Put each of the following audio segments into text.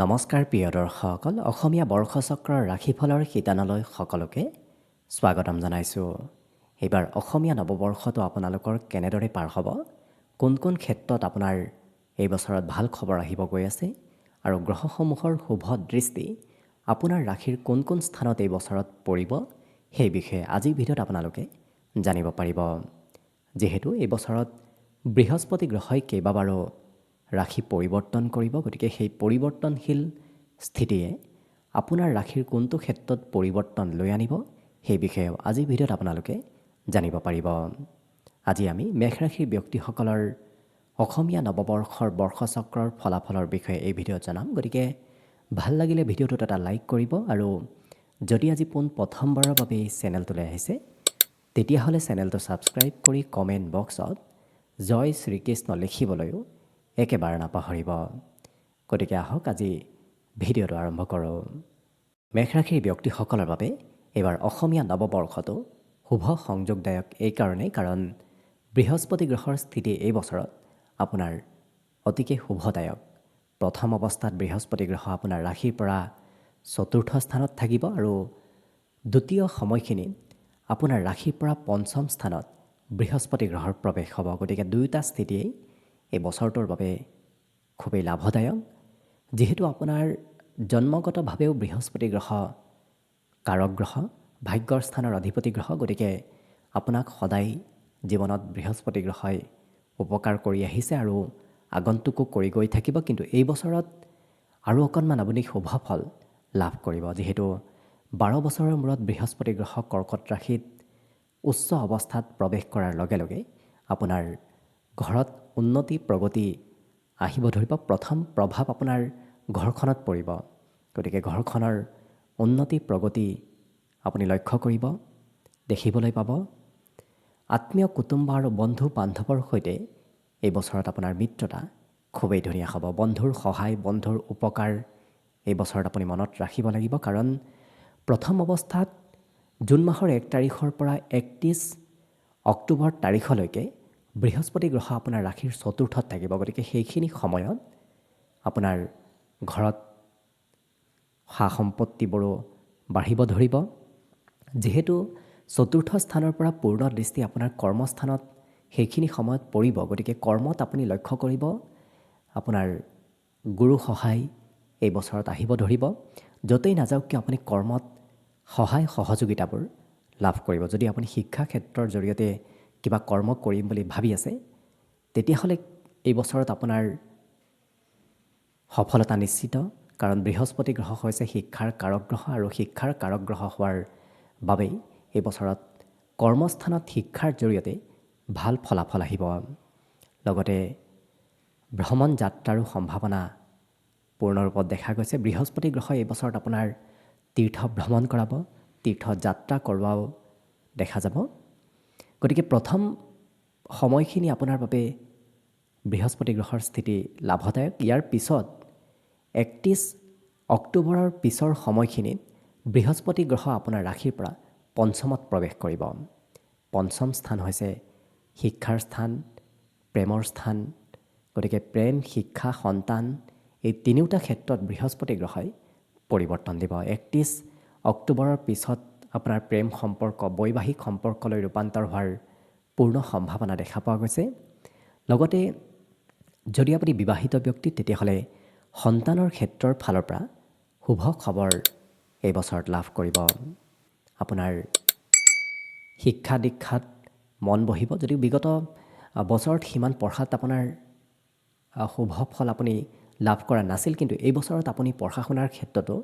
নমস্কাৰ প্ৰিয় দৰ্শকসকল, অসমীয়া বৰ্ষচক্ৰৰ ৰাশিফলৰ শিতানলৈ সকলোকে স্বাগতম জনাইছোঁ। এইবাৰ অসমীয়া নৱবৰ্ষটো আপোনালোকৰ কেনেদৰে পাৰ হ'ব, কোন কোন ক্ষেত্ৰত আপোনাৰ এই বছৰত ভাল খবৰ আহিব গৈ আছে আৰু গ্ৰহসমূহৰ শুভ দৃষ্টি আপোনাৰ ৰাশিৰ কোন কোন স্থানত এই বছৰত পৰিব, সেই বিষয়ে আজিৰ ভিডিঅ'ত আপোনালোকে জানিব পাৰিব। যিহেতু এই বছৰত বৃহস্পতি গ্ৰহই কেইবাবাৰো ৰাশি পৰিৱৰ্তন কৰিব, গতিকে সেই পৰিৱৰ্তনশীল স্থিতিয়ে আপোনাৰ ৰাশিৰ কোনটো ক্ষেত্ৰত পৰিৱৰ্তন লৈ আনিব, সেই বিষয়েও আজিৰ ভিডিঅ'ত আপোনালোকে জানিব পাৰিব। আজি আমি মেষ ৰাশিৰ ব্যক্তিসকলৰ অসমীয়া নৱবৰ্ষৰ বৰ্ষচক্ৰৰ ফলাফলৰ বিষয়ে এই ভিডিঅ'ত জনাম। গতিকে ভাল লাগিলে ভিডিঅ'টোত এটা লাইক কৰিব আৰু যদি আজি প্ৰথমবাৰৰ বাবে এই চেনেলটোলৈ আহিছে তেতিয়াহ'লে চেনেলটো ছাবস্ক্ৰাইব কৰি কমেণ্ট বক্সত জয় শ্ৰীকৃষ্ণ লিখিবলৈও একেবাৰে নাপাহৰিব। গতিকে আহক আজি ভিডিঅ'টো আৰম্ভ কৰোঁ। মেষ ৰাশিৰ ব্যক্তিসকলৰ বাবে এইবাৰ অসমীয়া নৱবৰ্ষটো শুভ সংযোগদায়ক এইকাৰণেই কাৰণ বৃহস্পতি গ্ৰহৰ স্থিতি এই বছৰত আপোনাৰ অতিকে শুভদায়ক। প্ৰথম অৱস্থাত বৃহস্পতি গ্ৰহ আপোনাৰ ৰাশিৰ পৰা চতুৰ্থ স্থানত থাকিব আৰু দ্বিতীয় সময়খিনিত আপোনাৰ ৰাশিৰ পৰা পঞ্চম স্থানত বৃহস্পতি গ্ৰহৰ প্ৰৱেশ হ'ব। গতিকে দুয়োটা স্থিতিয়েই এই বছৰটোৰ বাবে খুবেই লাভদায়ক। যিহেতু আপোনাৰ জন্মগতভাৱেও বৃহস্পতি গ্ৰহ কাৰক গ্ৰহ, ভাগ্যৰ স্থানৰ অধিপতি গ্ৰহ, গতিকে আপোনাক সদায় জীৱনত বৃহস্পতি গ্ৰহই উপকাৰ কৰি আহিছে আৰু আগন্তুকো কৰি গৈ থাকিব। কিন্তু এই বছৰত আৰু অকণমান আপুনি শুভ ফল লাভ কৰিব, যিহেতু 12 বছৰৰ মূৰত বৃহস্পতি গ্ৰহ কৰ্কট ৰাশিত উচ্চ অৱস্থাত প্ৰৱেশ কৰাৰ লগে লগে আপোনাৰ ঘৰত উন্নতি প্ৰগতি আহিব ধৰিব। প্ৰথম প্ৰভাৱ আপোনাৰ ঘৰখনত পৰিব, গতিকে ঘৰখনৰ উন্নতি প্ৰগতি আপুনি লক্ষ্য কৰিব, দেখিবলৈ পাব। আত্মীয় কুটুম্ব আৰু বন্ধু বান্ধৱৰ সৈতে এই বছৰত আপোনাৰ মিত্ৰতা খুবেই ধুনীয়া হ'ব। বন্ধুৰ সহায়, বন্ধুৰ উপকাৰ এই বছৰত আপুনি মনত ৰাখিব লাগিব, কাৰণ প্ৰথম অৱস্থাত জুন মাহৰ 1 তাৰিখৰ পৰা 31 অক্টোবৰ তাৰিখলৈকে বৃহস্পতি গ্ৰহ আপোনাৰ ৰাশিৰ চতুৰ্থত থাকিব। গতিকে সেইখিনি সময়ত আপোনাৰ ঘৰত সা সম্পত্তিবোৰো বাঢ়িব ধৰিব। যিহেতু চতুৰ্থ স্থানৰ পৰা পূৰ্ণ দৃষ্টি আপোনাৰ কৰ্মস্থানত সেইখিনি সময়ত পৰিব, গতিকে কৰ্মত আপুনি লক্ষ্য কৰিব আপোনাৰ গুৰু সহায় এই বছৰত আহিব ধৰিব। য'তেই নাযাওক কিয় আপুনি কৰ্মত সহায় সহযোগিতাবোৰ লাভ কৰিব। যদি আপুনি শিক্ষা ক্ষেত্ৰৰ জৰিয়তে কিবা কৰ্ম কৰিম বুলি ভাবি আছে তেতিয়াহ'লে এই বছৰত আপোনাৰ সফলতা নিশ্চিত, কাৰণ বৃহস্পতি গ্ৰহ হৈছে শিক্ষাৰ কাৰক গ্ৰহ আৰু শিক্ষাৰ কাৰক গ্ৰহ হোৱাৰ বাবেই এই বছৰত কৰ্মস্থানত শিক্ষাৰ জৰিয়তে ভাল ফলাফল আহিব। লগতে ভ্ৰমণ যাত্ৰাৰো সম্ভাৱনা পূৰ্ণৰূপত দেখা গৈছে। বৃহস্পতি গ্ৰহই এই বছৰত আপোনাৰ তীৰ্থ ভ্ৰমণ কৰাব, তীৰ্থ যাত্ৰা কৰোৱাও দেখা যাব। গতিকে প্ৰথম সময়খিনি আপোনাৰ বাবে বৃহস্পতি গ্ৰহৰ স্থিতি লাভদায়ক। ইয়াৰ পিছত 31 অক্টোবৰৰ পিছৰ সময়খিনিত বৃহস্পতি গ্ৰহ আপোনাৰ ৰাশিৰ পৰা পঞ্চমত প্ৰৱেশ কৰিব। পঞ্চম স্থান হৈছে শিক্ষাৰ স্থান, প্ৰেমৰ স্থান। গতিকে প্ৰেম, শিক্ষা, সন্তান এই তিনিওটা ক্ষেত্ৰত বৃহস্পতি গ্ৰহই পৰিৱৰ্তন দিব। 31 অক্টোবৰৰ পিছত আপোনাৰ প্ৰেম সম্পৰ্ক বৈবাহিক সম্পৰ্কলৈ ৰূপান্তৰ হোৱাৰ পূৰ্ণ সম্ভাৱনা দেখা পোৱা গৈছে। লগতে যদি আপুনি বিবাহিত ব্যক্তি তেতিয়াহ'লে সন্তানৰ ক্ষেত্ৰৰ ফালৰ পৰা শুভ খবৰ এই বছৰত লাভ কৰিব। আপোনাৰ শিক্ষা দীক্ষাত মন বহিব। যদিও বিগত বছৰত সিমান পঢ়াত আপোনাৰ শুভ ফল আপুনি লাভ কৰা নাছিল, কিন্তু এই বছৰত আপুনি পঢ়া শুনাৰ ক্ষেত্ৰতো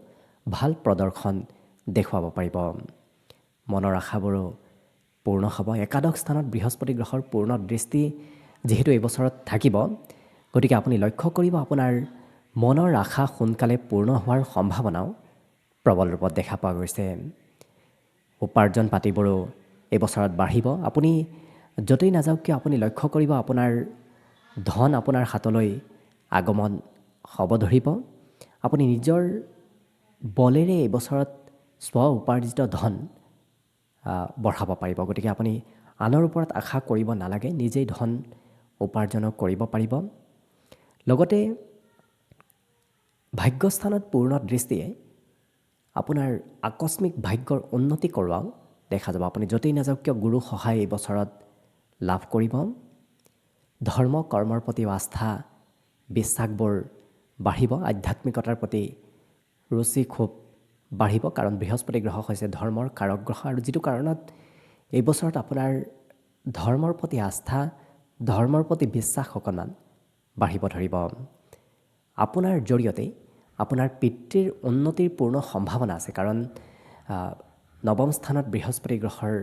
ভাল প্ৰদৰ্শন দেখুৱাব পাৰিব। মনৰ আশাবোৰো পূৰ্ণ হ'ব। একাদশ স্থানত বৃহস্পতি গ্ৰহৰ পূৰ্ণ দৃষ্টি যিহেতু এই বছৰত থাকিব, গতিকে আপুনি লক্ষ্য কৰিব আপোনাৰ মনৰ আশা সোনকালে পূৰ্ণ হোৱাৰ সম্ভাৱনাও প্ৰবল ৰূপত দেখা পোৱা গৈছে। উপাৰ্জন পাতিবোৰো এই বছৰত বাঢ়িব। আপুনি য'তেই নাযাওক কিয় আপুনি লক্ষ্য কৰিব আপোনাৰ ধন আপোনাৰ হাতলৈ আগমন হ'ব ধৰিব। আপুনি নিজৰ বলেৰে এই বছৰত স্ব উপাৰ্জিত ধন বঢ়াব পাৰিব। গতিকে আপুনি আনৰ ওপৰত আশা কৰিব নালাগে, নিজেই ধন, 'উপাৰ্জনো' কৰিব পাৰিব। লগতে 31 অক্টোবৰৰ পিছৰ সময়খিনিত বৃহস্পতি গ্ৰহ আপোনাৰ ৰাশিৰ পৰা পঞ্চমত প্ৰৱেশ কৰিব। পঞ্চম স্থান হৈছে শিক্ষাৰ স্থান, প্ৰেমৰ স্থান। গতিকে প্ৰেম, শিক্ষা, সন্তান এই তিনিওটা ক্ষেত্ৰত বৃহস্পতি গ্ৰহই পৰিৱৰ্তন দিব। 31 অক্টোবৰৰ পিছত আপোনাৰ ভাগ্যস্থানত পূৰ্ণ দৃষ্টিয়ে আপোনাৰ আকস্মিক ভাগ্যৰ উন্নতি কৰোৱাও দেখা যাব। আপুনি য'তেই নাযাওক কিয় গুৰু সহায় এই বছৰত লাভ কৰিব। ধৰ্ম কৰ্মৰ প্ৰতি আস্থা বিশ্বাসবোৰ বাঢ়িব। আধ্যাত্মিকতাৰ প্ৰতি ৰুচি খুব বাঢ়িব, কাৰণ বৃহস্পতি গ্ৰহ হৈছে ধৰ্মৰ কাৰক গ্ৰহ, আৰু যিটো কাৰণত এই বছৰত আপোনাৰ ধৰ্মৰ প্ৰতি আস্থা, ধৰ্মৰ প্ৰতি বিশ্বাস অকণমান বাঢ়িব ধৰিব। আপোনাৰ জৰিয়তে আপোনাৰ পিতৃৰ উন্নতিৰ পূৰ্ণ সম্ভাৱনা আছে, কাৰণ নৱম স্থানত বৃহস্পতি গ্ৰহৰ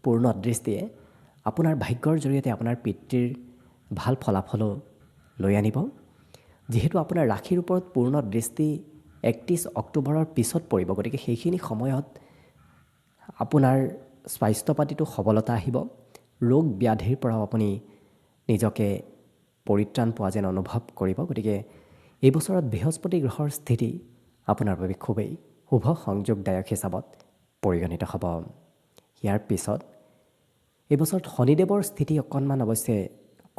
পূৰ্ণ দৃষ্টিয়ে আপোনাৰ ভাগ্যৰ জৰিয়তে আপোনাৰ পিতৃৰ ভাল ফলাফলো লৈ আনিব। যিহেতু আপোনাৰ ৰাশিৰ ওপৰত পূৰ্ণ দৃষ্টি 31 অক্টোবৰৰ পিছত পৰিব, গতিকে সেইখিনি সময়ত আপোনাৰ স্বাস্থ্য পাতিটো সবলতা আহিব। ৰোগ ব্যাধিৰ পৰাও আপুনি নিজকে পৰিত্ৰাণ পোৱা যেন অনুভৱ কৰিব। গতিকে এই বছৰত বৃহস্পতি গ্ৰহৰ স্থিতি আপোনাৰ বাবে খুবেই শুভ সংযোগদায়ক হিচাপত পৰিগণিত হ'ব। ইয়াৰ পিছত এই বছৰত শনিদেৱৰ স্থিতি অকণমান অৱশ্যে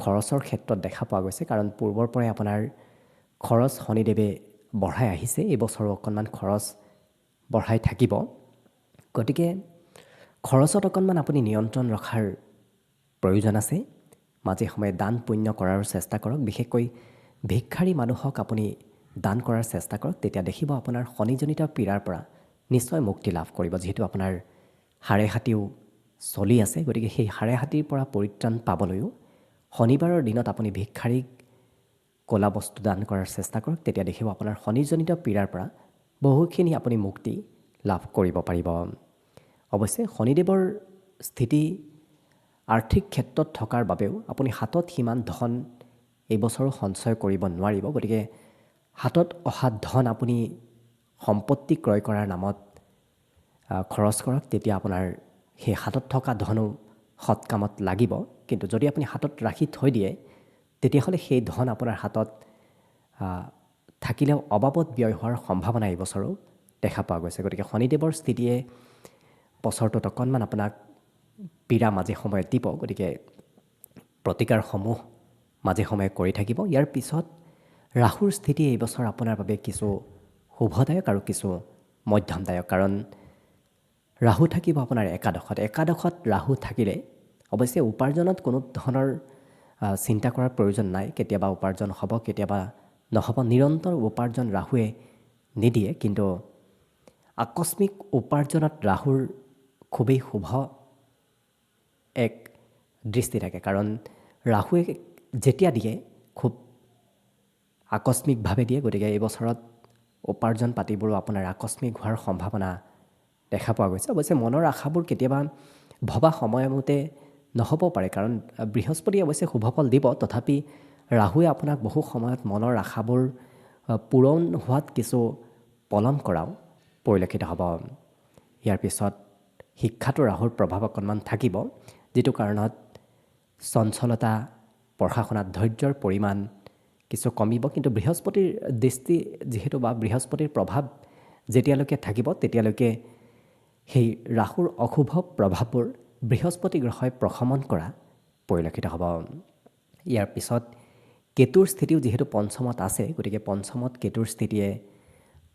খৰচৰ ক্ষেত্ৰত দেখা পোৱা গৈছে, কাৰণ পূৰ্বৰ পৰাই আপোনাৰ খৰচ শনিদেৱে বঢ়াই আহিছে। এই বছৰো অকণমান খৰচ বঢ়াই থাকিব। গতিকে খৰচত অকণমান আপুনি নিয়ন্ত্ৰণ ৰখাৰ প্ৰয়োজন আছে। মাজে সময়ে দান পুণ্য কৰাৰ চেষ্টা কৰক। বিশেষকৈ ভিক্ষাৰী মানুহক আপুনি দান কৰাৰ চেষ্টা কৰক। তেতিয়া দেখিব আপোনাৰ শনিজনিত পীড়াৰ পৰা নিশ্চয় মুক্তি লাভ কৰিব। যিহেতু আপোনাৰ হাড়ে হাতীও চলি আছে, গতিকে সেই হাড়ে হাতীৰ পৰা পৰিত্ৰাণ পাবলৈও শনিবাৰৰ দিনত আপুনি ভিক্ষাৰীক ক'লা বস্তু দান কৰাৰ চেষ্টা কৰক। তেতিয়া দেখিব আপোনাৰ শনিজনিত পীড়াৰ পৰা বহুখিনি আপুনি মুক্তি লাভ কৰিব পাৰিব। অৱশ্যে শনিদেৱৰ স্থিতি আৰ্থিক ক্ষেত্ৰত থকাৰ বাবেও আপুনি হাতত সিমান ধন এই বছৰো সঞ্চয় কৰিব নোৱাৰিব। গতিকে হাতত অহা ধন আপুনি সম্পত্তি ক্ৰয় কৰাৰ নামত খৰচ কৰক। তেতিয়া আপোনাৰ সেই হাতত থকা ধনো সৎ কামত লাগিব। কিন্তু যদি আপুনি হাতত ৰাখি থৈ দিয়ে, তেতিয়াহ'লে সেই ধন আপোনাৰ হাতত থাকিলেও অবাবত ব্যয় হোৱাৰ সম্ভাৱনা এই বছৰো দেখা পোৱা গৈছে। গতিকে শনিদেৱৰ স্থিতিয়ে বছৰটোত অকণমান আপোনাক পীড়া মাজে সময়ে দিব। গতিকে প্ৰতিকাৰসমূহ মাজে সময়ে কৰি থাকিব। ইয়াৰ পিছত ৰাহুৰ স্থিতি এই বছৰ আপোনাৰ বাবে কিছু শুভদায়ক আৰু কিছু মধ্যমদায়ক, কাৰণ ৰাহু থাকিব আপোনাৰ একাদশত ৰাহু থাকিলে অৱশ্যে উপাৰ্জনত কোনো ধৰণৰ চিন্তা কৰাৰ প্ৰয়োজন নাই। কেতিয়াবা উপাৰ্জন হ'ব, কেতিয়াবা নহ'ব। নিৰন্তৰ উপাৰ্জন ৰাহুৱে নিদিয়ে, কিন্তু আকস্মিক উপাৰ্জনত ৰাহুৰ খুবেই শুভ এক দৃষ্টি থাকে, কাৰণ ৰাহুৱে যেতিয়া দিয়ে খুব আকস্মিকভাৱে দিয়ে। গতিকে এই বছৰত উপাৰ্জন পাতিবোৰো আপোনাৰ আকস্মিক হোৱাৰ সম্ভাৱনা দেখা পোৱা গৈছে। অৱশ্যে মনৰ আশাবোৰ কেতিয়াবা ভবা সময়মতে নহ'ব পাৰে, কাৰণ বৃহস্পতি অৱশ্যে শুভ ফল দিব, তথাপি ৰাহুৱে আপোনাক বহু সময়ত মনৰ আশাবোৰ পূৰণ হোৱাত কিছু পলম কৰাও পৰিলক্ষিত হ'ব। ইয়াৰ পিছত শিক্ষাতো ৰাহুৰ প্ৰভাৱ অকণমান থাকিব, যিটো কাৰণত চঞ্চলতা, পঢ়া শুনাত ধৈৰ্যৰ পৰিমাণ কিছু কমিব। কিন্তু বৃহস্পতিৰ দৃষ্টি যিহেতু বা বৃহস্পতিৰ প্ৰভাৱ যেতিয়ালৈকে থাকিব, তেতিয়ালৈকে সেই ৰাহুৰ অশুভ প্ৰভাৱবোৰ বৃহস্পতি গ্ৰহই প্ৰশমন কৰা পৰিলক্ষিত হ'ব। ইয়াৰ পিছত কেতুৰ স্থিতিও যিহেতু পঞ্চমত আছে, গতিকে পঞ্চমত কেতুৰ স্থিতিয়ে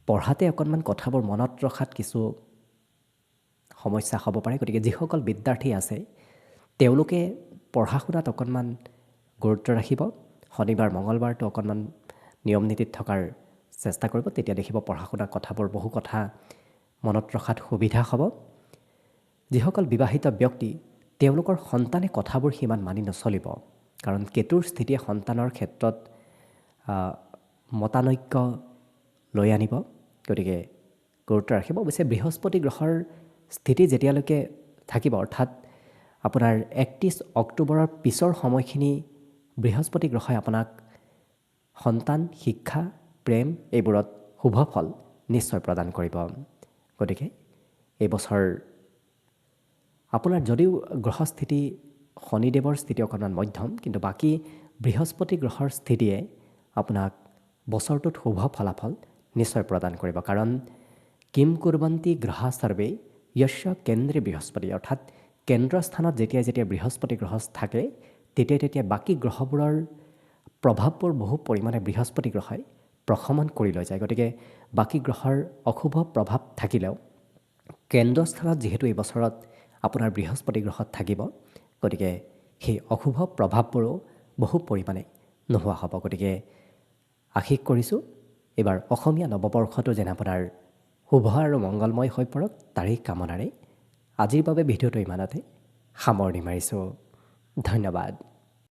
পঢ়াতে অকণমান কথাবোৰ মনত ৰখাত কিছু সমস্যা হ'ব পাৰে। গতিকে যিসকল বিদ্যাৰ্থী আছে তেওঁলোকে পঢ়া শুনাত অকণমান গুৰুত্ব ৰাখিব। শনিবাৰ মঙলবাৰটো অকণমান নিয়ম নীতিত থকাৰ চেষ্টা কৰিব। তেতিয়া দেখিব পঢ়া শুনা কথাবোৰ বহু কথা মনত ৰখাত সুবিধা হ'ব। যিসকল বিবাহিত ব্যক্তি তেওঁলোকৰ সন্তানে কথাবোৰ সিমান মানি নচলিব, কাৰণ কেতুৰ স্থিতিয়ে সন্তানৰ ক্ষেত্ৰত মতানৈক্য লৈ আনিব। গতিকে গুৰুত্ব ৰাখিব। অৱশ্যে বৃহস্পতি গ্ৰহৰ স্থিতি যেতিয়ালৈকে থাকিব, অৰ্থাৎ আপোনাৰ 31 অক্টোবৰৰ পিছৰ সময়খিনি বৃহস্পতি গ্ৰহই আপোনাক সন্তান, শিক্ষা, প্ৰেম এইবোৰত শুভ ফল নিশ্চয় প্ৰদান কৰিব। গতিকে এই বছৰ আপোনাৰ যদিও গ্ৰহস্থিতি শনিদেৱৰ স্থিতি অকণমান মধ্যম, কিন্তু বাকী বৃহস্পতি গ্ৰহৰ স্থিতিয়ে আপোনাক বছৰটোত শুভ ফলাফল নিশ্চয় প্ৰদান কৰিব। কাৰণ কিম কুৰ্বন্তি গ্ৰহা সৰ্বে য়স্য কেন্দ্ৰে বৃহস্পতি, অৰ্থাৎ কেন্দ্ৰস্থানত যেতিয়া বৃহস্পতি গ্ৰহ থাকে, তেতিয়া বাকী গ্ৰহবোৰৰ প্ৰভাৱবোৰ বহু পৰিমাণে বৃহস্পতি গ্ৰহই প্ৰশমন কৰি লৈ যায়। গতিকে বাকী গ্ৰহৰ অশুভ প্ৰভাৱ থাকিলেও কেন্দ্ৰস্থানত যিহেতু এই বছৰত আপোনাৰ বৃহস্পতি গ্ৰহত থাকিব, গতিকে সেই অশুভ প্ৰভাৱবোৰো বহু পৰিমাণে নোহোৱা হ'ব। গতিকে আশীষ কৰিছোঁ এইবাৰ অসমীয়া নৱবৰ্ষটো যেন আপোনাৰ শুভ আৰু মংগলময় হৈ পৰক, তাৰেই কামনাৰে আজিৰ বাবে ভিডিঅ'টো ইমানতে সামৰণি মাৰিছোঁ। ধন্যবাদ।